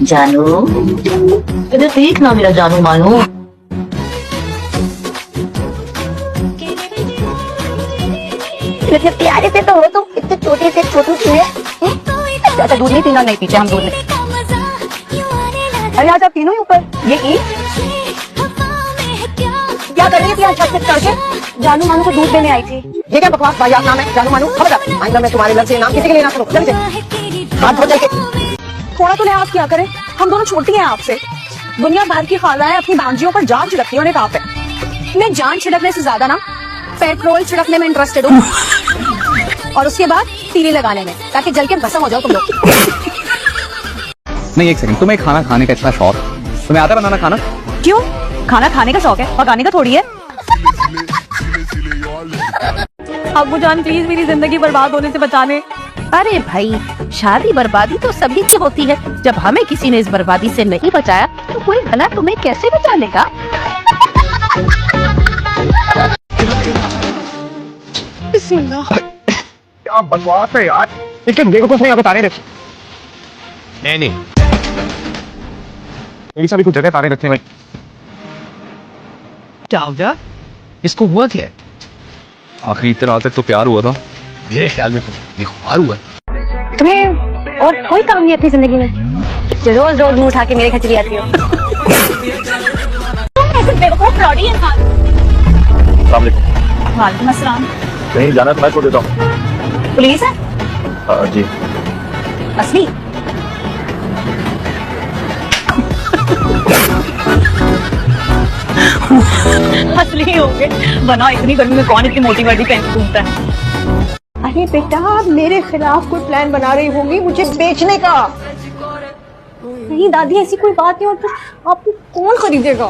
जानू इधर देख ना मेरा जानू मानू। प्यारे से तो हो तुम, इतने छोटे से छोटू क्यों है? अच्छा दूध नहीं पीना, नहीं पीछे हम दूध नहीं। अरे आज आप तीनों ही ऊपर, ये की क्या कर रही थी आज छत से चढ़ के? जानू मानू को दूध देने आई थी। ये क्या बकवास भाई आप नाम है जानू मानू? खबरदार आइंदा मैं तुम्हारे लग से नाम किसी के लिए ना करूं। जल्दी से हाथ धो चल के। थोड़ा तो लिहाज किया करें, हम दोनों छोटी हैं आपसे। दुनिया भर की खालाएं अपनी भांजियों पर जान छिड़कती हैं, कहा पे मैं जान छिड़कने से ज्यादा ना पेट्रोल छिड़कने में इंटरेस्टेड हूँ और उसके बाद तीली लगाने में, ताकि जल के भस्म हो जाओ तुम लोग। नहीं एक सेकंड, तुम्हें खाना खाने का इतना शौक, तुम्हें आता है बनाना खाना? क्यों? खाना खाने का शौक है, पकाने का थोड़ी है। अब्बू जान प्लीज मेरी जिंदगी बर्बाद होने से बचाने। अरे भाई शादी बर्बादी तो सभी की होती है, जब हमें किसी ने इस बर्बादी से नहीं बचाया तो कोई भला तुम्हें कैसे बचा लेगा? क्या बकवास है यार, लेकिन देखो कुछ नहीं यहाँ पे तारे रखे। नहीं ऐसा भी कुछ जगह तारे रखे भाई। क्या हो गया? इसको हुआ क्या? आखिरी इतने रात तक तो प्यार हुआ था, मेरे ख्याल में बेखुमार हुआ। तुम्हें और कोई काम नहीं अपनी जिंदगी में, रोज रोज मुंह उठा के मेरे घर चली आती हो। तुम ऐसे बेवकूफ लौड़ी है। वालेकुम अस्सलाम। कहीं जाना तो मैं छोड़ देता हूँ। पुलिस है? जी। असली? असली होंगे, बनाओ इतनी गर्मी में कौन इतनी मोटी वर्दी पहन के घूमता है? अरे बेटा आप मेरे खिलाफ कोई प्लान बना रही होंगी मुझे बेचने का। नहीं दादी ऐसी कोई बात नहीं, और फिर आपको कौन खरीदेगा?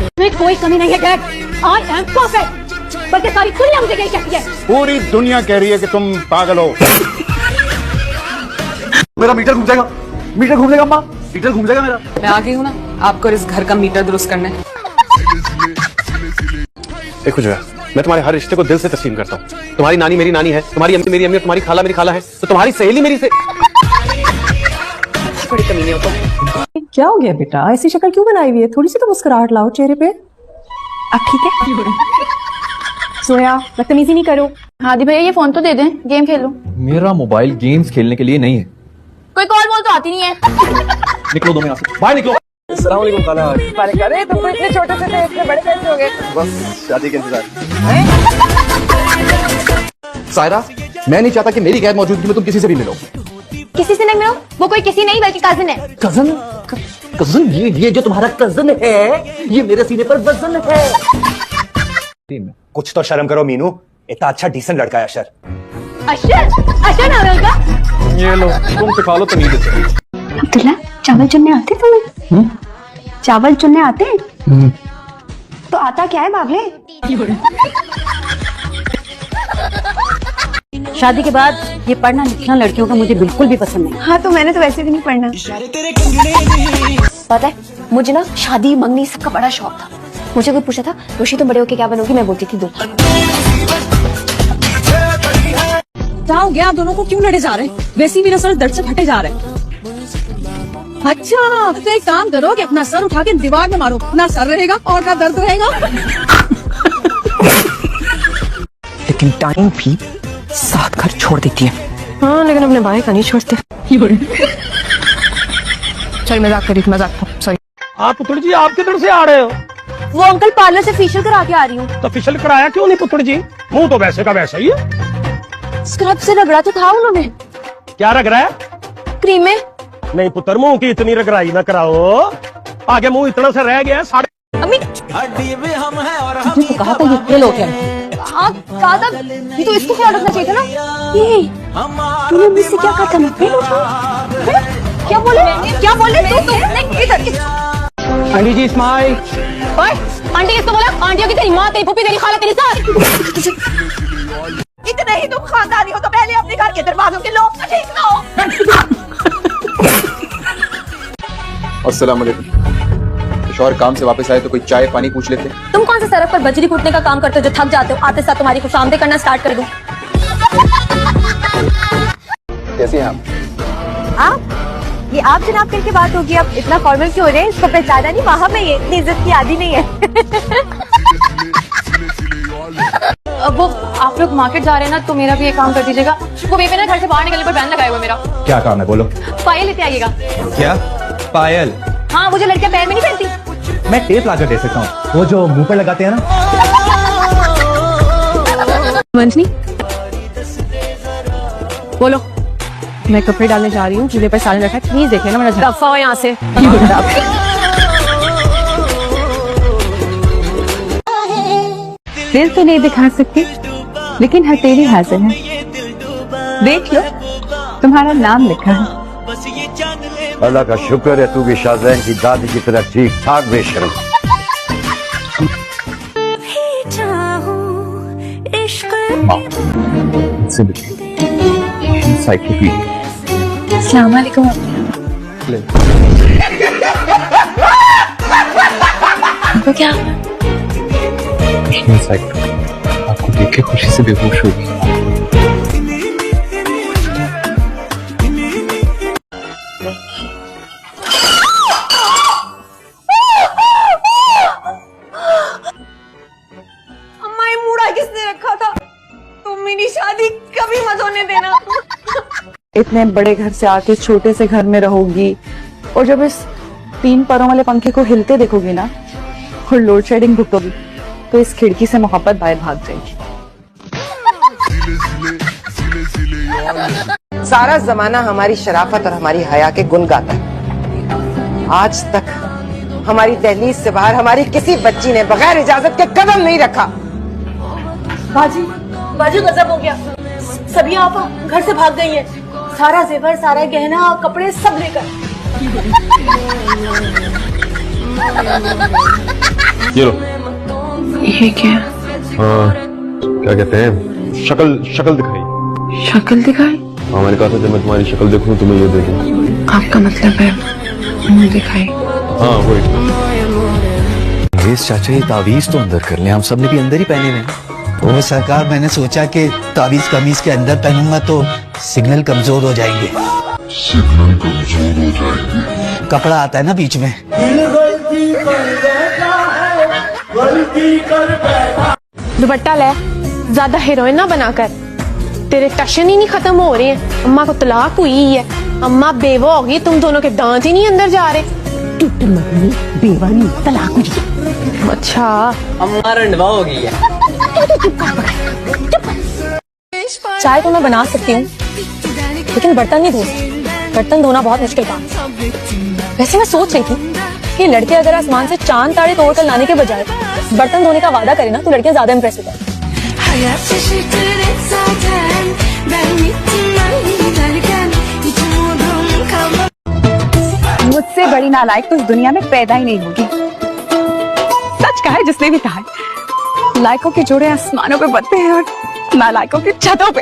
तुम्हें कोई कमी नहीं है डैड, आई एम परफेक्ट। बल्कि सारी दुनिया मुझे यही कहती है। पूरी दुनिया कह रही है कि तुम पागल हो। मेरा मीटर घूम जाएगा, मीटर घूम जाएगा अम्मा, मीटर घूम जाएगा मेरा। मैं आ गई हूँ ना आपको इस घर का मीटर दुरुस्त करने। देखो जो है, मैं तुम्हारे हर रिश्ते को दिल से तस्लीम करता हूँ। तुम्हारी नानी मेरी नानी है, तुम्हारी अम्मी मेरी अम्मी, तुम्हारी खाला मेरी खाला है, तो तुम्हारी सहेली मेरी से बड़ी कमीने हो तुम। क्या हो गया बेटा, ऐसी शक्ल क्यों बनाई हुई है? थोड़ी सी तो मुस्कुराहट लाओ चेहरे पे। अब ठीक है? सोया बदतमीजी नहीं करो। हादी भैया ये फोन तो दे दें, गेम खेल लो। मेरा मोबाइल गेम्स खेलने के लिए नहीं है। कोई कॉल वॉल तो आती नहीं है। निकलो दो, यहाँ से बाहर निकलो। अस्सलाम वालेकुम खाला। अरे तुम तो इतने छोटे से थे, इतने बड़े कैसे हो गए? बस शादी के इंतजार। सायरा, मैं नहीं चाहता कि मेरी गैर मौजूदगी में तुम किसी से भी मिलो। किसी से नहीं मिलो, वो कोई किसी नहीं बल्कि कजिन है। कजन? कजन? ये जो तुम्हारा कजन है, ये मेरे सीने पर वजन है। कुछ तो शर्म करो मीनू, इतना अच्छा डिसेंट लड़का है अशर। अशर? अशर नाम है उनका? ये लो तुम सिखा लो तो नहीं देते। अब्दुल्ला चावल चुनने आते तुम्हें? चावल चुनने आते? तो आता क्या है बाबले? शादी के बाद ये पढ़ना लिखना लड़कियों का मुझे बिल्कुल भी पसंद नहीं। हाँ तो मैंने तो वैसे भी नहीं पढ़ना। पता है मुझे ना शादी मंगनी सबका बड़ा शौक था। मुझे कोई पूछा था रोशी तुम बड़े होके क्या बनोगी, मैं बोलती थी दुल्हन। क्या हो गया, आप दोनों को क्यों लड़े जा रहे हैं? वैसे भी सर दर्द से फटे जा रहे हैं। अच्छा तो एक काम करो कि अपना सर उठा के दीवार में मारो, ना सर रहेगा और ना दर्द रहेगा। लेकिन टाइम भी साथ घर छोड़ देती है। हाँ लेकिन अपने भाई का नहीं छोड़ते। चल मजाक करी, मजाक सॉरी। आप पुत्र जी आप किधर से आ रहे हो? वो अंकल पार्लर से फेशियल करा के आ रही हूँ। तो फेशियल कराया क्यों नहीं पुत्र जी? मुंह तो वैसे का वैसा ही है। स्क्रब से रगड़ा तो था उन्होंने। क्या रग रहा है? क्रीम में। नहीं पुत्र मुंह की इतनी रगड़ाई ना कराओ, आगे मुंह इतना सा रह गया साढ़े। अम्मी तो कहा था ये फेल हो गया। आप कहा था ये तो इसको ख्याल रखना चाहिए था ना। ये तूने मुझसे क्या कहा था? मैं फेल हो जाऊं? क्या बोले तुम? इधर आंटी जी स्माइल। ओए आंटी किसको बोला? आंटियों की तेरी माँ, तेरी फूफी, तेरी खाला, तेरी सास। इतने ही तुम खानदानी हो तो पहले अपने घर के दरवाजों के लोग तो ठीक ना हो। अस्सलाम वालेकुम। शौहर काम से वापस आए तो कोई चाय पानी पूछ लेते। तुम कौन से सड़क पर बजरी कूटने का काम करते हो जो थक जाते हो? आते साथ तुम्हारी खुशामदीद करना स्टार्ट कर दूं। कैसी हैं आप? आप ये आप जनाब करके बात होगी, आप इतना फॉर्मल क्यों हो रहे हैं? इसको पहचाना नहीं, वहाँ में ये इतनी इज्जत की आदि नहीं है। अब वो आप लोग मार्केट जा रहे हैं ना, तो मेरा भी एक काम कर दीजिएगा। वो बेबे ना घर से बाहर निकलने पर बैन लगाया हुआ मेरा। क्या काम है बोलो? पायल लेते आइएगा। क्या पायल? हाँ, वो जो लड़कियां पैर में नहीं पहनती। मैं टेप लाकर दे सकता हूँ, वो जो मुंह पर लगाते हैं ना। मंजनी बोलो। मैं कपड़े डालने जा रही हूँ, चूल्हे पर सालन रखा है, प्लीज देख लेना मेरा। दफा हो यहाँ से। दिल तो नहीं दिखा सकती, लेकिन हथेली हाजिर है। देख लो, तुम्हारा नाम लिखा है। अल्लाह का शुक्र है तू भी शाहजैन की दादी की तरह ठीक ठाक बेशरम। अस्सलाम वालेकुम। तो क्या आपको देख के खुशी से बेहोश हो गई। अम्मा ये मूड़ा किसने रखा था? तुम मेरी शादी कभी मत होने देना। इतने बड़े घर से आके छोटे से घर में रहोगी, और जब इस 3 पैरों वाले पंखे को हिलते देखोगी ना, और लोड शेडिंग भुगतोगी, तो इस खिड़की से मोहब्बत बाहर भाग जाएगी। सारा जमाना हमारी शराफत और हमारी हया के गुण गाता है। आज तक हमारी दहलीज से बाहर हमारी किसी बच्ची ने बगैर इजाजत के कदम नहीं रखा। बाजी, बाजी गजब हो गया। सभी आप घर से भाग गई हैं। सारा जेवर, सारा गहना, कपड़े सब लेकर। ये लो। ये क्या? हाँ, क्या कहते हैं, शक्ल दिखाई। शक्ल दिखाई? हाँ, मैंने कहा था जब मैं तुम्हारी शक्ल देखूं तुम्हें ये दे दूं। आपका मतलब है मुंह दिखाई? हाँ वही। चाचा ये तावीज तो अंदर कर ले, हम सब ने भी अंदर ही पहने हुए हैं। वो सरकार, मैंने सोचा कि तावीज कमीज के अंदर पहनूंगा तो सिग्नल कमजोर हो जाएंगे। कपड़ा आता है ना बीच में। दुपट्टा ले, ज्यादा हीरोइन ना बनाकर। तेरे टशन ही नहीं खत्म हो रहे हैं। अम्मा को तलाक हुई है, अम्मा बेवा हो गई, तुम दोनों के दांत ही नहीं अंदर जा रहे। बेवा नहीं, तलाक हुई। अच्छा, अम्मा रंडवा हो गई है। चाय तो मैं बना सकती हूँ, लेकिन बर्तन नहीं धो सकती। बर्तन धोना बहुत मुश्किल काम है। वैसे मैं सोच रही थी कि लड़के अगर आसमान से चांद तारे तोड़कर लाने के बजाय बर्तन धोने का वादा करें ना, तो लड़कियां ज्यादा इंप्रेस होती हैं। मुझसे बड़ी नालायक तो इस दुनिया में पैदा ही नहीं होगी। सच कहा है जिसने भी कहा है, लायकों के जोड़े आसमानों पे बनते हैं और नालायकों की छतों पे।